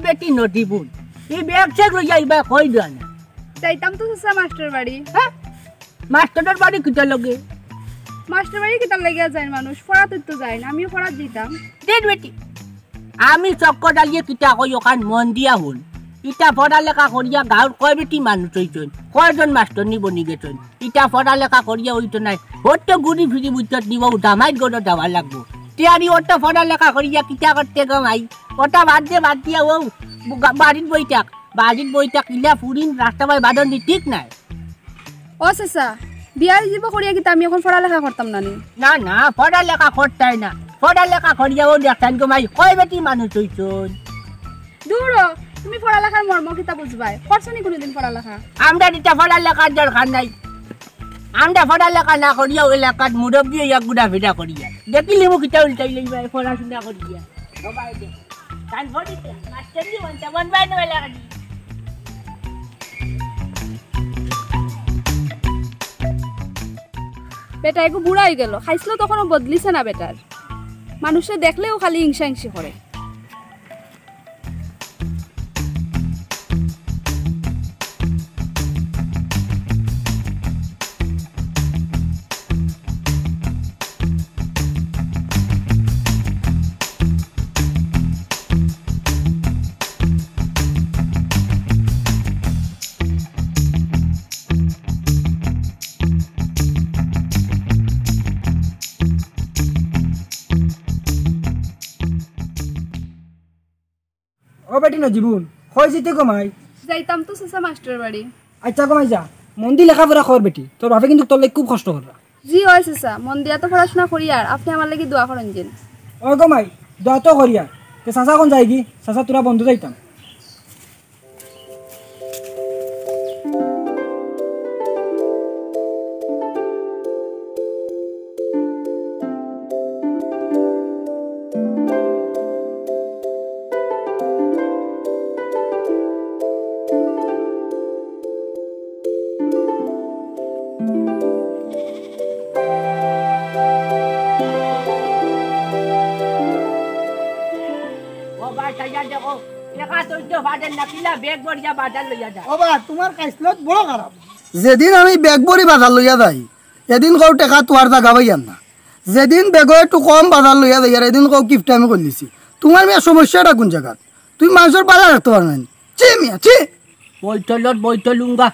বেটি নদীপুর এই bag check লইয়া ইবা কই দেয়া না যাইতাম তো চাচা মাস্টার বাড়ি। হ্যাঁ মাস্টারের বাড়ি কিটা লগে মাস্টার বাড়ি কিতার লাগিয়া যায় মানুষ, পড়াতে তো যায় না, আমিও পড়াত দিতাম। দেখ বেটি আমি চক্কর ডালিয়ে কিটা কই ওখান মন দিয়া হল ইটা পড়ালেখা করিয়া গাঁৱৰ কয় বেটি মানুষ হইছেন কয়জন মাস্টার নিব নিগেছেন ইটা পড়ালেখা করিয়া হইতো নাই হত ঘুরি ফিরি বুঝত নিব দামাইত গড় যাওয়া লাগবো তিয়ারি ওটা পড়ালেখা করিয়া কিটা করতে গমাই ওটা বাদ দিয়া ও বাড়ির বইটা কিলা ফুরিন রাস্তা বাই বাদন দি ঠিক নাই। ও চাচা বিয়া দিব করিয়া কিতা আমি এখন পড়ালেখা করতাম না নি? না পড়ালেখা করতাই না পড়ালেখা করিয়া ও দেখতাম গমাই কয় বেটি মানুষ হইছেন। দূর তুমি পড়ালেখার মর্ম কিতা বুঝবাই, করছো নি কোনোদিন পড়ালেখা? আমরা দিটা পড়ালেখার দরকার নাই, আমরা পড়ালেখা না করিয়া এলাকাত মুরব্বী হইয়া ঘুরাফেরা করিয়া দেখিলে মুখ কিতা উল্টাই লইবা পড়াশোনা করিয়া সবাই দেখ কান ফড়িতে মাস্টার নি বনতে বনবাই না এলাকা দি বেটা একটু বুড়া হয়ে গেল, খাইছিল তখনও বদলিছে না বেটার, মানুষে দেখলেও খালি হিংসা হিংসি করে। ও বেটি না জীবন হয় যেতে কমাই যাইতাম তো চাচা মাস্টার বাড়ি। আচ্ছা কমাই যা মন দি লেখাপড়া কর বেটি, তোর বাপে কিন্তু তোর লাগে খুব কষ্ট করবা। জি হয় চাচা, মন দিয়া তো পড়াশোনা করি আর আপনি আমার লাগি দোয়া করেন যেন। ও কমাই দোয়া তো করিয়া তে চাচা কোন যাই কি চাচা তোরা বন্ধু যাইতাম। যেদিন আমি বেগ বড়ি বাজার লইয়া যাই এদিন কও টেকা তোমার জাগা পাইয়ান না, যেদিন বেগো একটু কম বাজার লইয়া যাই আর এদিন কও কিফটে আমি করলিছি। তোমার মেয়ে সমস্যাটা কোন জায়গাত? তুমি মানুষের বাজার রাখতে পারো না চি মিয়া চি বইতলুঙ্গা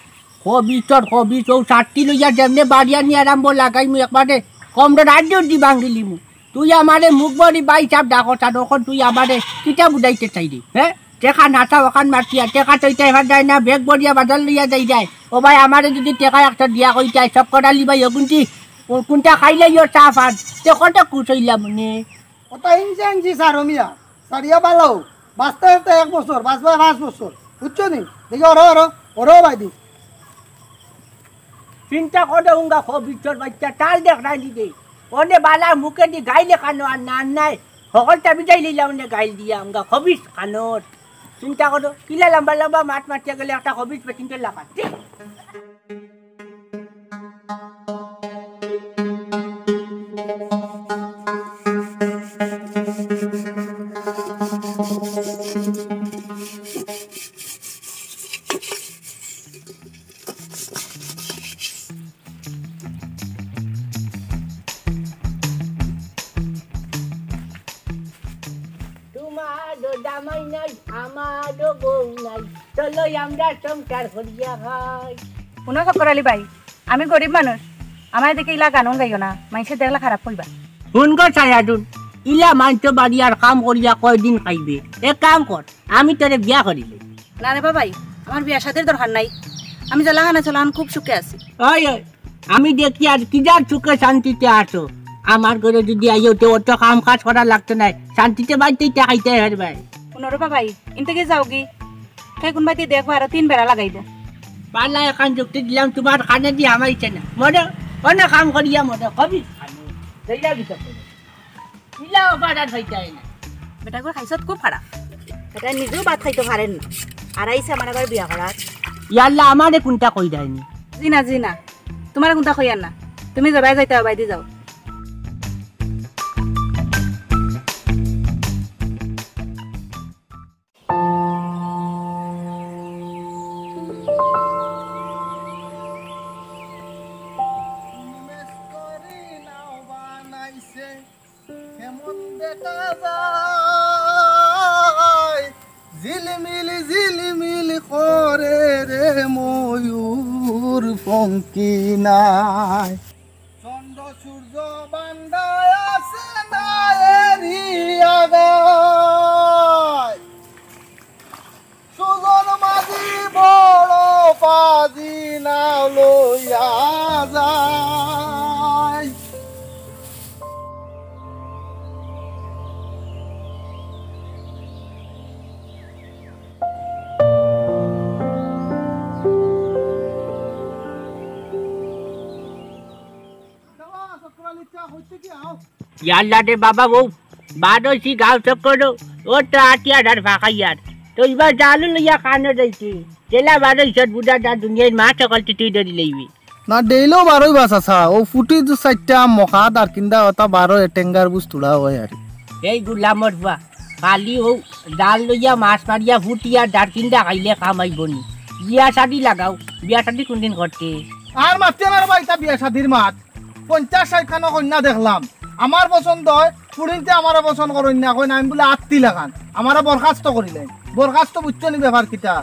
হবি চৌ চারটি লইয়া যেমনে বাড়িয়া নিয়ে আরম্ভ লাগাই মু একবারে কম রাজ্য দি ভাঙিলি মু তুই আমারে মুখ বড়ি বাই চাপ ডাকতা তখন তুই আমারে কিতা বুঝাইতে চাইলি হ্যাঁ টেকা নাচা ওখান মারতিয়া টেকা তৈতা এখান যায় না বেগ বড়িয়া বাজার লইয়া যায় ও ভাই আমারে যদি টেকা একটা দিয়া কই যায় সব কটা লিবাই কোনটা খাইলে ইয়োর চা ফান তে কত কুচ হইলা মনে ওটা ইঞ্চি আনছি স্যার মিয়া সারিয়া পালাও বাঁচতে বাঁচতে 1 বছর বাঁচবা 5 বছর বুঝছো নি দেখি ওরো ভাই দি চিন্তা করে উঙ্গা খবিচর বাচ্চা তাল দেখ নাই দিদি ওনে বালা মুখে দি গাইলে কানো আর না নাই সকলটা বিজাই লইলা মানে গাইল দিয়া উঙ্গা খবিস কানোর চিন্তা করো কিলা লম্বা মাঠ মারতে গেলে একটা খবিস পেটিনতে লাগাতে দামাই নাই আমারও বউ নাই চলো আমরা সংসার করিয়া খাই। শুনো চক্কর আলী ভাই, আমি গরিব মানুষ, আমার দেখে ইলা গান গাইও না, মানুষে দেখলে খারাপ করবা। শুন গো ছায়াদুন ইলা মাংস বাড়ি আর কাম করিয়া কয়দিন খাইবে এক কাম কর আমি তোরে বিয়া করিলে। না রে ভাই, আমার বিয়া সাথে দরকার নাই, আমি জ্বালাখানা চলান খুব সুখে আছি। ওই আমি দেখি আর কি যার সুখে শান্তিতে আসো, আমার ঘরে যদি আইও তো অত কাম কাজ করা লাগতো না, শান্তিতে বাড়িতে খাইতে হারবে। পুনরূপা ভাই ইনতে যাও কি তাই কোন বাড়িতে দেখবো আরো 3 বেড়া লাগাইব। পাল্লা এখন যুক্তি দিলাম তোমার খানে দিয়ে আমার ইচ্ছে না মনে অনেক কাম করিয়া মনে কবি বেটা করে খাইছত খুব খারাপ, বেটা নিজেও ভাত খাইতে পারেন না আর আইসে আমার আবার বিয়া করার। ইয়াল্লা আমারে কোনটা কই দেয়নি। জি না তোমার কোনটা কইয়ার না, তুমি যাবাই যাইতে বাইদি যাও। করে রে ময়ূর পঙ্কি নাই চন্দ্র সূর্য বান্দায় আছে না এরি আগায় সুজন মাঝি বড় পাজি নাও লইয়া যায় ইয়াল্লা রে বাবা বউ বারোশি গাঁও চক্কর ও তো আটিয়া ধার ফাঁকা ইয়ার তো এবার জালু লইয়া কানো রয়েছে জেলা বারোশত বুড়াটা দুনিয়ার মা সকলটি তুই ধরি লইবি না ডেইলেও বারোই বাস আসা ও ফুটি দু চারটা মখাত আর কিন্দা ওটা বারো এটেঙ্গার বুঝ তোলা হয় আর এই গুলামর বা কালি ও জাল লইয়া মাছ মারিয়া ফুটিয়া ডার কিন্দা খাইলে কামাইব নি বিয়া শাদি লাগাও বিয়া শাদি কোনদিন করতে আর মারতে আমার বাড়িটা বিয়া শাদির মাঠ 50-60 খানো কন্যা দেখলাম আমার পছন্দ হয় পুরিনতে আমার পছন্দ করেন না কই আমি বলে 8 লাগান আমারে বরখাস্ত করিলেন বরখাস্ত বুঝছো নি ব্যাপার কিটা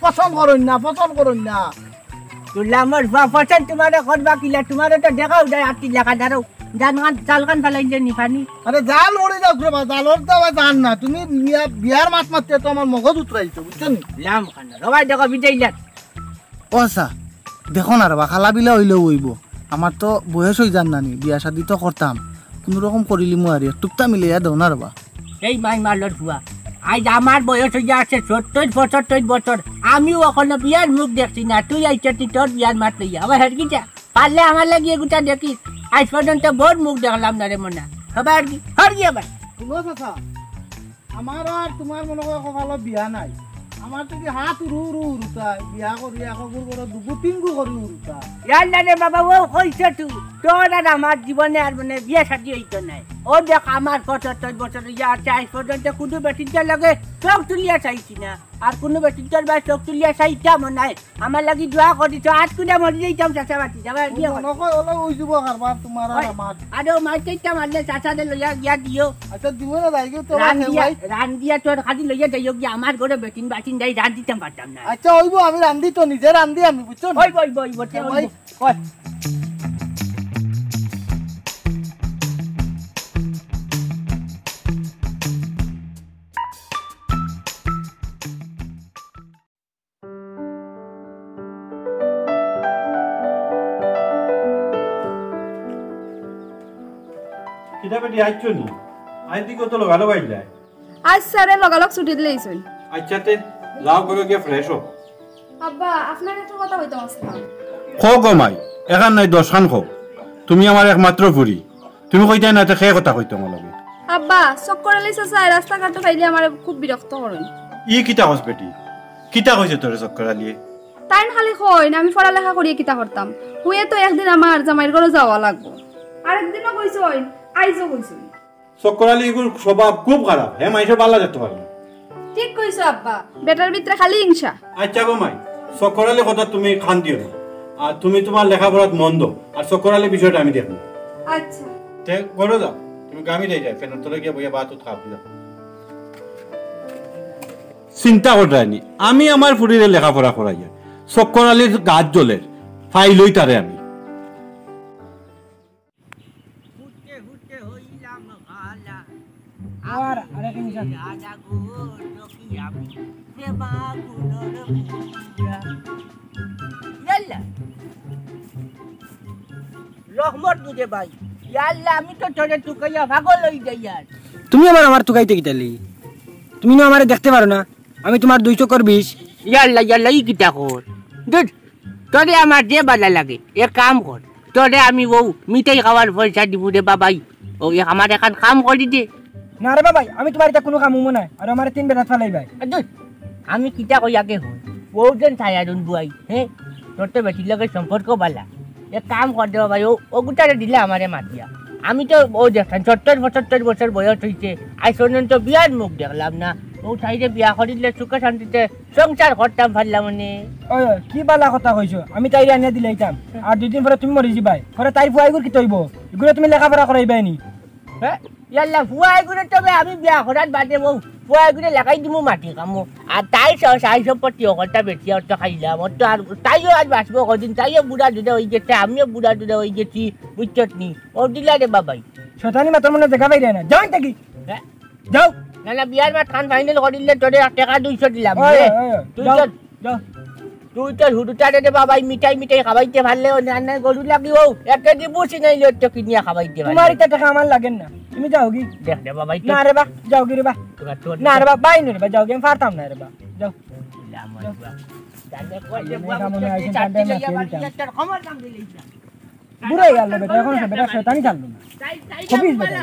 পছন্দ করেন না গুলামর বা পছন্দ তোমারে করবা কিলা তোমারে তো দেখাও যায় 8 লাখ দাঁড়াও জানগান চালগান ফেলাইলে নিফানি আরে জাল ওড়ে যাও রে বা জালর তো জান না তুমি বিয়ার মাছ মারতে তো আমার মগজ উতরাইছো বুঝছো নি লাম খানা রবাই দেখো বিদাইলাত ও আচ্ছা দেখো না রে বা খালা বিলা হইলেও হইব আমার তো বয়স হই জান নানি বিয়া শাদি তো করতাম কোন রকম করিলি মু আর টুকটা মিলিয়া দাও না রে বা এই মাই মালর ফুয়া আজ আমার বয়স হয়ে আছে 70-75 বছর আমিও এখনো বিয়ার মুখ দেখছি না তুই আইছি তোর বিয়ার মাত লইয়া আবার হেরকিটা পারলে আমার লাগি এগুটা দেখিস আজ পর্যন্ত বহুত মুখ দেখলাম না রে মনা সবাই হরগি আবার শুনো চাচা আমার আর তোমার মনে করো ভালো বিয়া নাই আমার তো কি হাত উড়ুতাই বিয়া করি আকৌ গুড় করে দুগু তিনগু করি উড়ুতাই ইয়াল্লা রে বাবা ও কইছে তুই তোর আর আমার জীবনে আর মানে বিয়া শাদি হইতো নাই ও দেখ আমার 75 বছর ইয়া আজ পর্যন্ত কোনো বেটিটার লগে চোখ তুলিয়া চাইছি না আর কোনো বেটিটার বা চোখ তুলিয়া চাইতাম নাই আমার লাগি দোয়া করিছ আজ কুনা মরি যাইতাম চাচা বাতি যাবা বিয়া মনে কই ওলা ওই যাব কারবার তোমার আর আমার আরে মাই চাইতাম আলে চাচা দে লইয়া গিয়া দিও আচ্ছা দিব না যাইগো তো রান দিয়া তোর খালি লইয়া যাইও গিয়া আমার ঘরে বেটিন বাটিন যাই রান দিতাম পারতাম না আচ্ছা হইব আমি রান্ধি তো নিজে রান্ধি আমি বুঝছো হইব হইব হইব কই কিটা বেটি আইছো নি আই দিকে তো লাগালো বাইলা আজ স্যারে লগালগ ছুটি দিলেইছুন আচ্ছাতে যাও করে গিয়ে ফ্রেশ হো আব্বা আপনার একটা কথা হইতো আসলাম খো গমাই এখান নাই 10 খান খো তুমি আমার একমাত্র ফুরি তুমি কইতা না তে খেয়ে কথা কইতো আমার লগে আব্বা চক্কর লাইছে স্যার রাস্তাঘাটে পাইলে আমার খুব বিরক্ত করেন ই কিটা হস বেটি কিটা কইছে তোরে চক্কর আলিয়ে তাইন খালি কই না আমি পড়ালেখা করিয়ে কিতা করতাম হুয়ে তো একদিন আমার জামাইর ঘরে যাওয়া লাগবো আরেকদিনও কইছই আইজও কইছই চক্কর আলী এগুলো স্বভাব খুব খারাপ হে মাইসে বালা যেতে পারে না ঠিক কইছো আব্বা বেটার ভিতরে খালি হিংসা আচ্ছা গমাই চক্কর আলী কথা তুমি খান দিও না আর তুমি তোমার লেখাপড়াত মন দাও আর চক্কর আলী বিষয়টা আমি দেখব আচ্ছা তে করো যাও তুমি গামি দেই যাও ফেন তোরে গিয়ে বইয়া বাত খাব দিও চিন্তা করতানি আমি আমার ফুরিরে লেখাপড়া করাই চক্কর আলীর গাছ জ্বলের ফাইল লই তারে আমি আর আরেক নিশা রহমত বুঝে ভাই ইয়াল্লা আমি তো তোরে টুকাইয়া ভাগল হই যাই আর তুমি আমার টুকাইতে গিতালি তুমি না আমারে দেখতে পারো না আমি তোমার 2 চক্কর 20 ইয়াল্লা ইয়াল্লা ই কিটা কর দুধ তোরে আমার যে ভালো লাগে এ কাম কর তোরে আমি বউ মিঠাই খাওয়ার পয়সা দিব রে বাবাই ও আমার এখন কাম করে দে না রে বাবাই আমি তোমার এটা কোনো কাম হবো না আর আমার 3 বেলা ফালাইবাই দুধ আমি কিটা কই আগে হই বউ যেন ছায়ারুন বুয়াই হ্যাঁ তোর তো বেটির লগে সম্পর্ক বালা এক কাম কর দে বাবাই ও গুটারে দিলে আমারে মাতিয়া আমি তো ও দেখেন 70-75 বছর বয়স হইছে আজ পর্যন্ত বিয়ার মুখ দেখলাম না ও ঠাইরে বিয়া করিলে সুখে শান্তিতে সংসার করতাম পারলাম মানে ওই কি বালা কথা কইছো আমি তাইরে আনিয়া দিলাইতাম আর 2 দিন পরে তুমি মরি যাবাই পরে তাই ফুয়াইগুর কি তইব এগুলো তুমি লেখাপড়া করাইবাই নি হ্যাঁ ইয়াল্লা ফুয়াই করে তবে আমি বিয়া করার বাদে বউ ফুয়াই করে লাগাই দিব মাটি কামো আর তাই সাই সম্পত্তি অকলটা বেশি অর্থ খাইলাম অর্থ আর তাইও আজ বাঁচবো কদিন তাইও বুড়া দুধে হয়ে গেছে আমিও বুড়া দুধে হয়ে গেছি বুঝছত নি ও দিলা রে বাবাই শতানি মাত্র মনে দেখা পাইরে না যাও থাকি হ্যাঁ যাও না না বিয়ার মাঠ খান ফাইনাল করিলে তোরে টাকা 200 দিলাম তুই যাও তো যাও তুই তো হুটুটারে রে বাবাই মিঠাই মিঠাই খাবাইতে পারলে না গরু লাগি ও একটা দি বসে নাইলে তো কিনিয়া খাবাইতে পারলে তোমার এটা টাকা আমার লাগেন না তুমি যাও কি দেখ রে বাবাই না রে বা যাও কি রে বা না রে বা বাই নে রে বা যাও কি আমি পারতাম না রে বা যাও বুড়াই গেল বেটা এখন সে বেটা শয়তানি চাললো না কবিস বেটা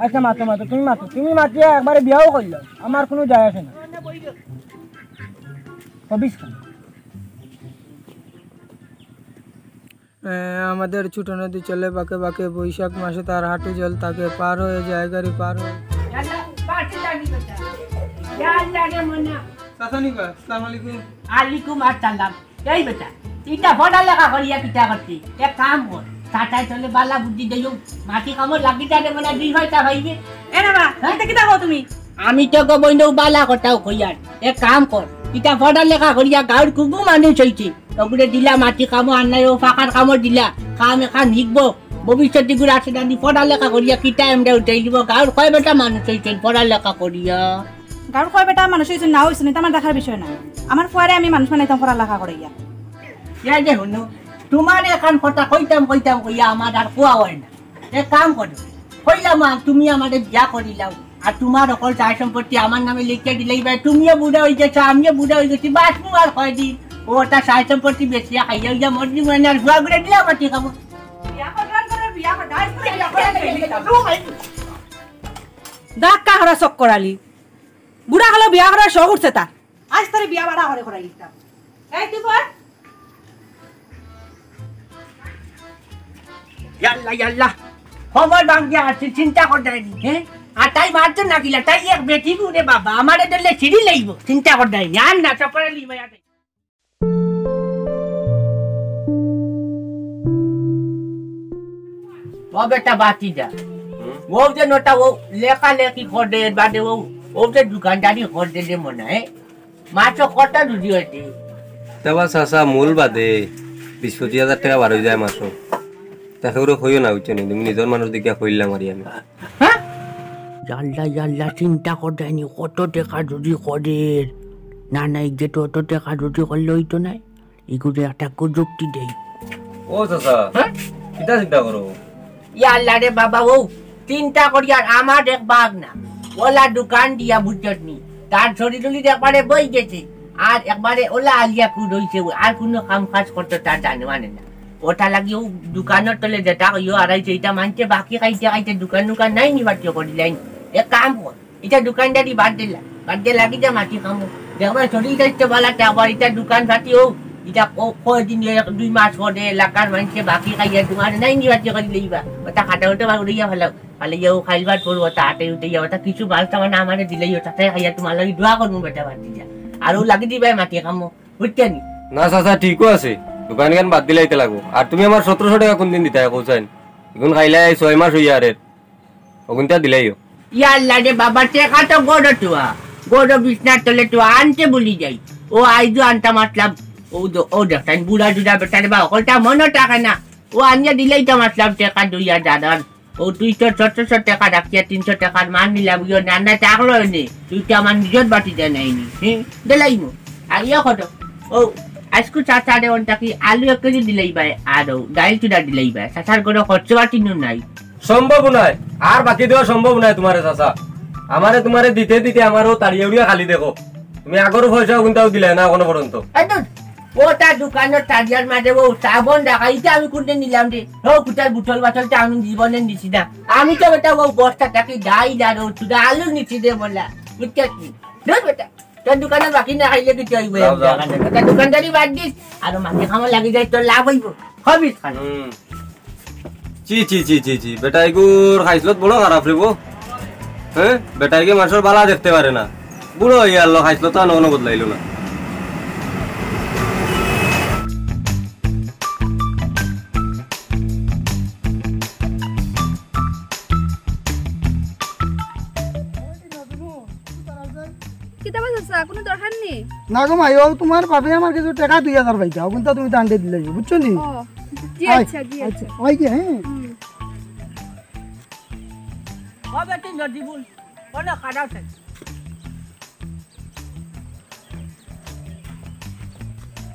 আচ্ছা মাতো মাতো তুমি মাতিয়া একবারে বিয়াও করলো আমার কোনো যায় আসে না কবিস খান আমাদের ছোট নদী চলে বাঁকে বাঁকে বৈশাখ মাসে তার হাঁটু জল তাকে পার হয়ে যায় গাড়ি পার হয়ে আলাইকুম আসসালাম এই বেটা ইটা বড় লেখা করিয়া কিটা করতে এক কাম কর টাটাই চলে বালা বুদ্ধি দেই মাটি কামর লাগি যাবে মানে দুই ভাইটা ভাইবে এ না বা এটা কিটা কও তুমি আমি তো গো বইনো বালা কথাও কইয়ার এক কাম কর ইটা বড় লেখা করিয়া গাঁর কুবু মানুষ হইছে তবুরে দিলা মাটি কামো আনাই ও ফাঁকার কামর দিলা কাম এখান শিখবো ভবিষ্যতে গুলো আছে দাদি পড়া লেখা করিয়া কিটা এমডা উঠাই দিব গাঁর কয় বেটা মানুষ হইছে পড়া লেখা করিয়া গাঁর কয় বেটা মানুষ হইছে না হইছে না আমার দেখার বিষয় না আমার ফুয়ারে আমি মানুষ বানাইতাম পড়ালেখা করাইয়া ইয়া যে হনো তোমার এখন কথা কইতাম কইয়া আমার আর কোয়া হয় না এক কাম করো কইলাম তুমি আমাদের বিয়া করিলাও আর তোমার অকল চাই সম্পত্তি আমার নামে লিখে দিলেই ভাই তুমিও বুড়া হয়ে গেছো আমিও বুড়া হয়ে গেছি বাঁচবো আর কয়দিন ওটা চাই সম্পত্তি বেশি খাইয়া মর্জি মানে আর ভুয়া করে দিলাম আর ঠিক আছে ডাক্কা হরা চক করালি বুড়া হলো বিয়া করার শখ উঠছে তার আজ তারে বিয়া বাড়া হরে করাই দিতাম এই তুই কর ইয়াল্লা ইয়াল্লা খবর ভাঙ্গিয়া আছে চিন্তা করতে নি হ্যাঁ আর তাই মারছো না কিলা তাই এক বেটি রে বাবা আমারে দিলে সিঁড়ি লইব চিন্তা করতে নি আর না চপরে লিবা যাবে ও বেটা বাতি যা ও যে নোটা ও লেখা লেখি করে বাদে ও যে দোকানদারি করে দে মনে হয় মাছ কটা রুজি হইতে তেবা চাচা মূল বাদে 20-25,000 টাকা বার হয়ে যায় মাসো তাকে ওরা কইও না উঠছে নি তুমি নিজের মানুষ দেখিয়া কইলাম আর আমি হ্যাঁ জাল্লা জাল্লা চিন্তা করে নি কত টাকা রুজি করে না না এই যে তো অত টাকা রুজি করলে হইতো না এগুলো একটা যুক্তি দেই ও চাচা কিটা চিন্তা করো ইয়াল্লা রে বাবা ও চিন্তা করি আর আমার এক বাঘ না ওলা দোকান দিয়া বুঝত নি তার শরীর একবারে বই গেছে আর একবারে ওলা আলিয়া কুদ হইছে আর কোনো কাম কাজ করতে তার জানে মানে না ওটা লাগি ও দোকানের তলে যেটা ইয়ে আড়াইছে এটা মানছে বাকি খাইতে দোকান নাই নিবার করিলেন এক কাম কর এটা দোকানদারি বাদ দিয়ে লাগি যা মাটি কামো দেখবে শরীর স্বাস্থ্য ভালাতে আবার এটা দোকান ফাটি ও এটা কদিন 2 মাস পরে এলাকার মানুষে বাকি খাইয়া তোমার নাই নিবার করিলেইবা ওটা খাটা উঠে বা উড়িয়া ভালো ও খাইবার করবো ওটা আটে উঠে যাও ওটা কিছু বালতা মানে আমার দিলেই ওটাতে খাইয়া তোমার লাগি দোয়া করবো বেটা বাদ দিয়া আর ও লাগি দিবা মাটি কামো বুঝতে নি না চাচা ঠিকও আছে দোকান গান বাদ দিলাইতে লাগবো আর তুমি আমার 1700 টাকা কোন দিন দিতে কৌছেন এখন খাইলাই 6 মাস হইয়া আরে ওগুনটা দিলাইও ইয়াল্লা রে বাবা টেকা তো গড় বিছনার তলে তো আনতে বলি যাই ও আইজো আনতা মাতলাম ও দেখতেন বুড়া জুড়া বেটারে বা ওটা মনে টাকা না ও আনিয়া দিলেই তো মাতলাম টাকা 2000 ও 200-700 টাকা রাখিয়া 300 টাকার মান নিলাম ইয়ে নানা টাকলো নে তুই তো আমার নিজের বাটি দেয় নাইনি হ্যাঁ দিলাইমু আর ইয়ে কত ও আজকু চাচারে ওনটা কি আলু 1 কেজি দিলেই ভাই আর ডাইল চুড়া দিলেই ভাই চাচার কোনো খরচ বাটি নাই সম্ভব নয় আর বাকি দেওয়া সম্ভব নয় তোমারে চাচা আমারে তোমারে দিতে আমারও তাড়িয়ে উড়িয়া খালি দেখো তুমি আগর পয়সা কোনটাও দিলে না কোনো পর্যন্ত ওটা দোকানের তারিয়ার মাঝে ও সাবন দেখাইতে আমি কোনটা নিলাম রে ও কুটার বুটল বাটলটা আমি জীবনে নিছি না আমি তো বেটা ও বস্তাটাকে গাই দাঁড়ো তুই আলু নিচ্ছি দে বললা বুঝতে বেটা তোর দোকানে বাকি না খাইলে কি চাইবে দোকানদারি বাদ দিস আর মাকে খামা লাগি যায় তোর লাভ হইব হবিস খান চি বেটা এগুর খাইছিলত বড় খারাপ রেবো হ্যাঁ বেটাইকে মানুষের বালা দেখতে পারে না বুড়ো হইয়া আল্লাহ খাইছিলত আর কোনো বদলাইলো না কিতাবা চাচা কোনো দরকার নেই। না গো মাইও তোমার ভাবে আমার কিছু টাকা 2000 পাইতা কিন্তু তুমি দান্ডে দিলে বুঝছো নি? ও জি আচ্ছা জি আচ্ছা। ওই কি হ্যাঁ ও বেটি নজিবুল ওনা খারাপ থাকে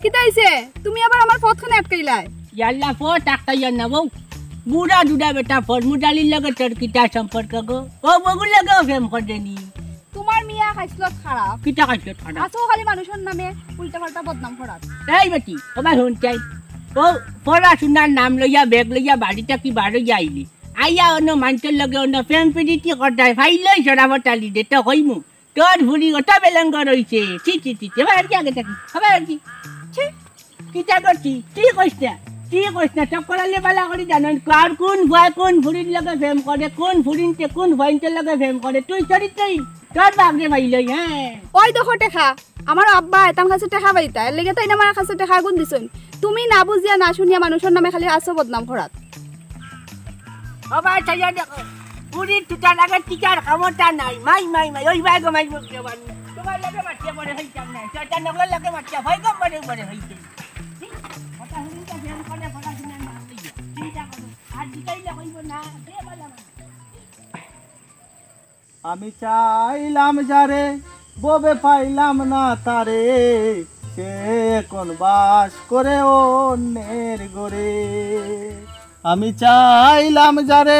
কিতা হইছে তুমি আবার আমার পথখানে আটকাইলাই? ইয়াল্লা ফো টাকা ইয়ান্না বউ বুড়া দুডা বেটা ফর্মুলালির লগে তোর কিটা সম্পর্ক গো ও বগুল লগে ফেম করদেনি তোমার মিয়া খাইছলত খারাপ কিটা কাছে খারাপ আছো খালি মানুষের নামে উল্টা পাল্টা বদনাম করাত। এই বেটি তোমার হন চাই ও পড়াশোনার নাম লইয়া ব্যাগ লইয়া বাড়িটা কি বারো যাইলি আইয়া অন্য মানুষের লগে অন্য ফেম পিডিটি করতাই ফাইলই সরাবতালি দে তো কইমু তোর ভুড়ি ওটা বেলঙ্গ রইছে চি চি চি এবার আর কি আগে থাকি আবার আর কি ছি কিটা করছি ঠিক কইস না চক্করালে বালা করি জানেন কার কোন ভয় কোন ভুড়ির লগে ফেম করে কোন ভুড়িনতে কোন ভয়ন্তের লগে ফেম করে তুই চরিত্রই তোর বাগরে ভাইলই হ্যাঁ ওই দেখো টেকা আমার আব্বা তার কাছে টেকা পাইতা এর লেগে তাই আমার কাছে টেকা গুণ দিছুন তুমি না বুঝিয়া না শুনিয়া মানুষের নামে খালি আসো বদনাম করাত। আবার চাইয়া দেখো পুরীর তুটার আগে টিকার ক্ষমতা নাই মাই ওই ভাই গো মাই মুখে বানি তোমার লাগে মাটিয়া পড়ে হইতাম না চাচা নগলের লাগে মাটিয়া ভয় কম পড়ে হইতে কথা হইতা ফেম করে পড়াশোনা না হইয়া চিন্তা করো আর দিকাইলে হইব না দে বালা আমি চাইলাম যারে ববে পাইলাম না তারে সে কোন বাস করে অন্যের গরে আমি চাইলাম যারে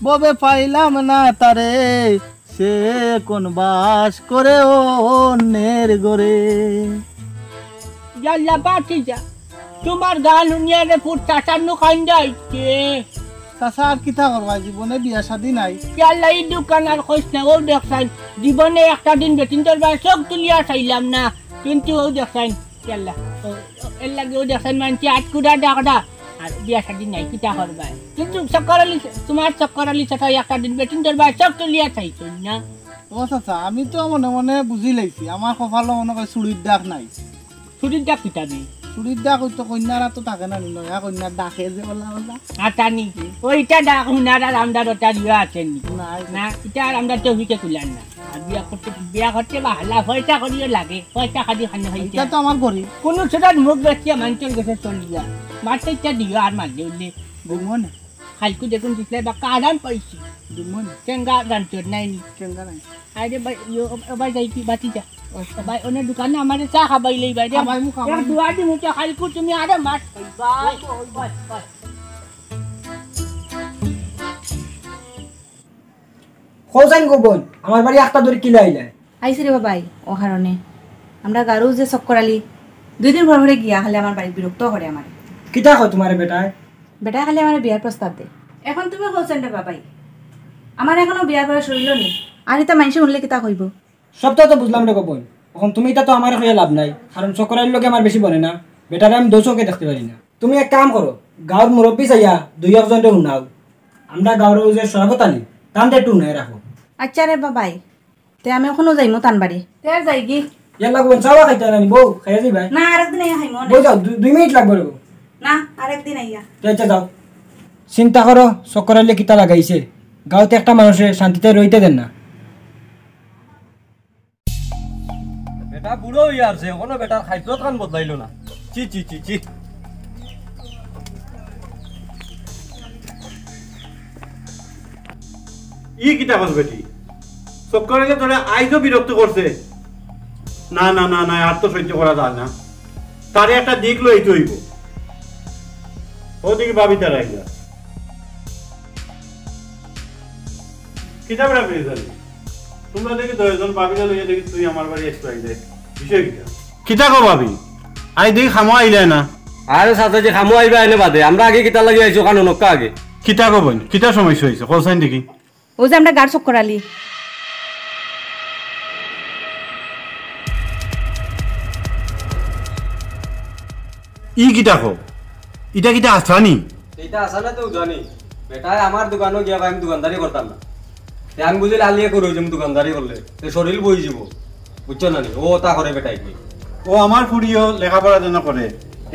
ববে পাইলাম না তারে সে কোন বাস করে অন্যের গরে জাল্লা পাটি যা তোমার গান শুনিয়া রে ফুট চাচার নু খাইন যাইছে চাচা আর কিতা করবা জীবনে বিয়া শাদী নাই জাল্লা এই দোকান আর কইস না ও দেখছাই জীবনে একটা দিন বেটিন তোর বাই সব তুলিয়া চাইলাম না কিন্তু ও দেখছাই জাল্লা এর লাগে ও দেখছাই মানছি আটকুড়া ডাকডা আর বিয়া শাদী নাই কিতা করবা কিন্তু চক্করালি তোমার চক্করালি চাচা একটা দিন বেটিন তোর বাই সব তুলিয়া চাইছো না ও চাচা আমি তো মনে মনে বুঝি লাইছি আমার কপালো মনে হয় চুরির ডাক নাই ছুটির ডাক কিতাবি চুরির ডাক হইতো কন্যারা তো থাকে না নয়া কন্যার ডাকে যে বলা বলা আটা নি ওইটা ডাক হুনার আর আমদার ওটা দিয়া আছেন নাই না এটা আর আমরা তো হইতে তুলান না আর বিয়া করতে বা হালা পয়সা করিও লাগে পয়সা খালি খানে হইতে এটা তো আমার করি কোন ছোটার মুখ বেচিয়া মানুষের গেছে চলিয়া মারতে ইচ্ছা দিও আর মারলে উঠলে বুঝবো না খালকু দেখুন দিসলে বা কারান পাইছি বুঝবো না চেঙ্গা গানচোর নাই নি চেঙ্গা নাই আরে ভাই ভাই যাই কি বাতি যা ভাই ওনে দোকানে আমারে চা খাবাই লই ভাই খাবাই মু খাবাই। এক দুয়া দি মুচা খালকু তুমি আরে মার ভাই বাস খোঁজাইন গো বোন আমার বাড়ি একটা ধরে কিলা আইলা আইসি রে বাবাই ও কারণে আমরা গারু যে চক্করালি 2 দিন ভর ভরে গিয়া খালি আমার বাড়ি বিরক্ত করে আমার কিতা কয় তোমার বেটায় বেটা খালি আমার বিয়ার প্রস্তাব দে এখন তুমি বলছেন রে বাবাই আমার এখনো বিয়ার বয়স হইল নি আর এটা মানুষ শুনলে কিতা কইব সবটা তো বুঝলাম রে গো বোন এখন তুমি এটা তো আমার হয়ে লাভ নাই কারণ চকরাইর লোকে আমার বেশি বনে না বেটারে আমি দোষকে দেখতে পারি না তুমি এক কাম করো গাঁৱৰ মুরব্বী চাইয়া 2-1 শুনাও আমরা গাঁৱৰ যে সভাপতি তান্তে টু নাই রাখো আচ্ছা রে বাবাই তে আমি এখনো যাইমু তান বাড়ি তে আর যাই কি ইয়াল্লা বোন চাওয়া খাইতে না বউ খাইয়া যাই ভাই না আরেকদিন আইয়া খাইমু বউ যাও 2 মিনিট লাগবে রে না আরেকদিন আইয়া আচ্ছা যাও চিন্তা করো চকরাইলে কিতা লাগাইছে গাঁৱতে একটা মানুষে শান্তিতে রইতে দেন না বেটা বুড়ো হইয়া আছে কোনো বেটার খাদ্য খান বদলাইলো না চি চি চি চি ই কিতা কস বেটি চক্করালে তোরা আইজও বিরক্ত করছে না না না না আর তো সহ্য করা যায় না তারে একটা দিক লইতে হইব ওদিকে ভাবি তার আইলা কিতা বেড়া পেয়েছি তোমরা দেখি 10 জন ভাবিলা লইয়া দেখি তুই আমার বাড়ি এসে আইলে বিষয় কিতা কিতা কো ভাবি আই দেখি খামো আইলে না আরে সাথে যে খামু আইবা এনে বাদে আমরা আগে কিতা লাগি আইছো কানো নক্কা আগে কিতা কো বোন কিতা সমস্যা হইছে কলসাইন দেখি ও যে আমরা গার চক্করালি ই কিতা কো ইটা কিতা আসানি এইটা আসা না তো জানি বেটায় আমার দোকানও গিয়া আমি দোকানদারি করতাম না তে আমি বুঝলে আলিয়ে করো যে দোকানদারি করলে তে শরীর বই যাব বুঝছো না ও তা করে বেটাই কি ও আমার ফুরিও লেখাপড়ার জন্য করে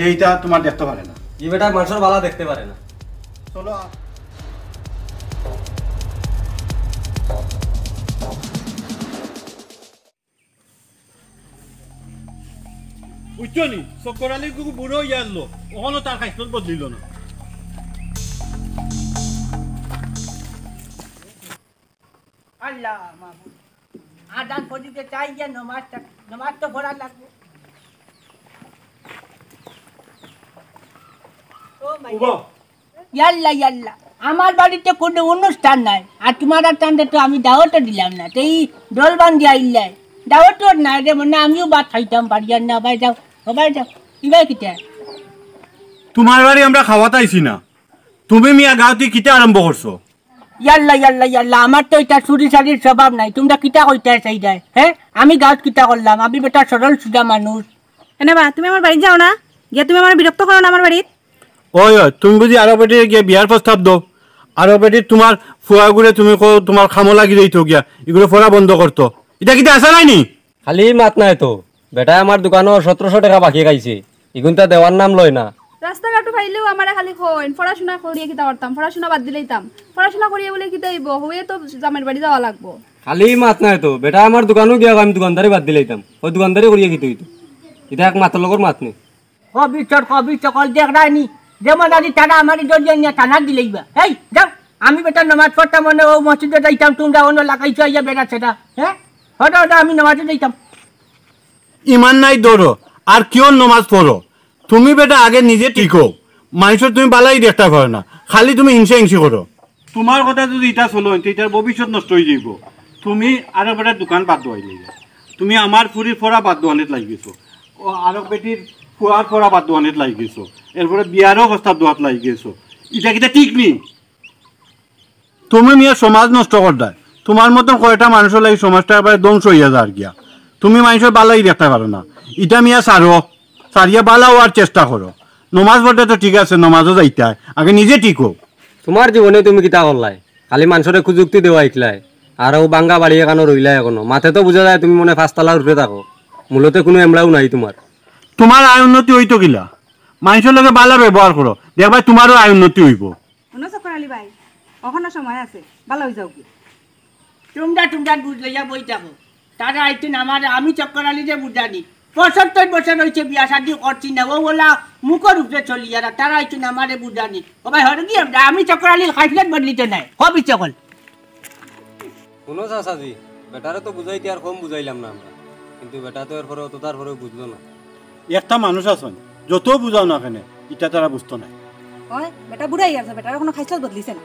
এইটা তোমার দেখতে পারে না এই বেটা মানুষের বালা দেখতে পারে না চলো বুঝছো নি চক্কর আলীর কুকু বুড়ো হইয়া আনলো ওখানে তার খাইস্ত বদলিল না আল্লাহ মাহবুব আদান ফজিতে চাই গিয়া নমাজ তো পড়া লাগবে ও মাই ইয়াল্লা ইয়াল্লা আমার বাড়িতে কোনো অনুষ্ঠান নাই আর তোমার টানতে তো আমি দাওয়াতও দিলাম না তো এই দোল বান্ধি আইলাই দাওয়াতও নাই রে মানে আমিও ভাত খাইতাম পারি আর না ভাই যাও ইবাই কিটা তোমার বাড়ি আমরা খাওয়াতে আইছি না তুমি মিয়া গাঁওতে কিটা আরম্ভ করছো ইয়াল্লা ইয়াল্লা ইয়াল্লা আমার তো এটা চুরি চারির স্বভাব নাই তোমরা কিটা কইতে চাই যায় হ্যাঁ আমি গাঁত কিটা করলাম আমি বেটা সরল সুজা মানুষ এনে বা তুমি আমার বাড়িতে যাও না গিয়া তুমি আমার বিরক্ত করো না আমার বাড়িত ওই তুমি বুঝি আরো বেটির গিয়ে বিয়ার প্রস্তাব দাও আরো বেটির তোমার ফুয়াগুড়ে তুমি তোমার খামো লাগি দিতো গিয়া এগুলো ফোড়া বন্ধ করতো এটা কিটা আসা নাইনি খালি মাত নাই তো বেটা আমার দোকানও 1700 টাকা বাকি খাইছে এগুনটা দেওয়ার নাম লয় না রাস্তাঘাটও পাইলেও আমারে খালি কইন পড়াশোনা করিয়ে কিতা করতাম পড়াশোনা বাদ দিলেইতাম পড়াশোনা করিয়ে বলে কিতা হইব হয়ে তো জামাইর বাড়ি যাওয়া লাগবো খালি মাত নাই তো বেটা আমার দোকানও গিয়া আমি দোকানদারি বাদ দিলাইতাম ওই দোকানদারি করিয়ে কি হইতো এটা এক মাতার লগর মাত নেই কবি চকল দেখ রানি যেমন আজি তারা আমার জন্য নিয়ে থানা দিলেইবা এই যাও আমি বেটা নামাজ পড়তাম মনে ও মসজিদে যাইতাম তোমরা অন্য লাগাইছো ইয়া বেটা সেটা হ্যাঁ হঠাৎ আমি নামাজে যাইতাম ইমান নাই দৌড়ো আর কেউ নমাজ পড়ো তুমি বেটা আগে নিজে টিকো মানুষের তুমি বালাই দেখতে পারো না খালি তুমি হিংসা করো তোমার কথা যদি এটা চলো এটার ভবিষ্যৎ নষ্ট হয়ে যাইব তুমি আরো বেটার দোকান বাদ দেওয়াই লাগে তুমি আমার ফুরির ফোড়া বাদ দেওয়ানিত লাগিয়েছো ও আরো বেটির ফুয়ার ফোড়া বাদ দেওয়ানিত লাগিয়েছো এরপরে বিয়ারও প্রস্তাব দেওয়াত লাগিয়েছো এটা কিটা ঠিক নেই তুমি মিয়া সমাজ নষ্ট করদায় তোমার মতন কয়টা মানুষের লাগে সমাজটা এবার ধ্বংস হইয়া যায় আর গিয়া তুমি মানুষের বালাই দেখতে পারো না এটা মিয়া সারিয়া বালা হওয়ার চেষ্টা করো নমাজ পড়তে তো ঠিক আছে নমাজও যাইতে হয় আগে নিজে টিকো তোমার জীবনে তুমি কিতা করলাই খালি মানুষের কুযুক্তি দেওয়া ইকলাই আর ও বাঙ্গা বাড়ি এখানো রইলাই এখনো মাথে তো বুঝা যায় তুমি মনে 5 তলার উপরে থাকো মূলত কোনো এমরাও নাই তোমার আয় উন্নতি হইতো কিলা মানুষের লগে বালা ব্যবহার করো দেখবা তোমারও আয় উন্নতি হইব শুনো চক্কর আলী ভাই ওখানে সময় আছে ভালো হয়ে যাও কি তোমরা বুঝলে যা বই থাকো তারা আইতো না আমার আমি চক্কর আলী যে বুঝানি 75 বছর হয়েছে বিয়া শাদি করছি না ও বলা মুখের উপরে চলি আর তারা আইতো না আমারে বুঝানি ও ভাই হরে কি আমি চক্কর আলী খাইফলেট বদলিতে নাই কবি চকল শুনো চাচাজি বেটারে তো বুঝাইতে আর কম বুঝাইলাম না আমরা কিন্তু বেটা তো এরপরে অত তারপরেও বুঝলো না একটা মানুষ আছেন যত বুঝাও না কেন এটা তারা বুঝতো না ওই বেটা বুড়াই আছে বেটার কোনো খাইছল বদলিছে না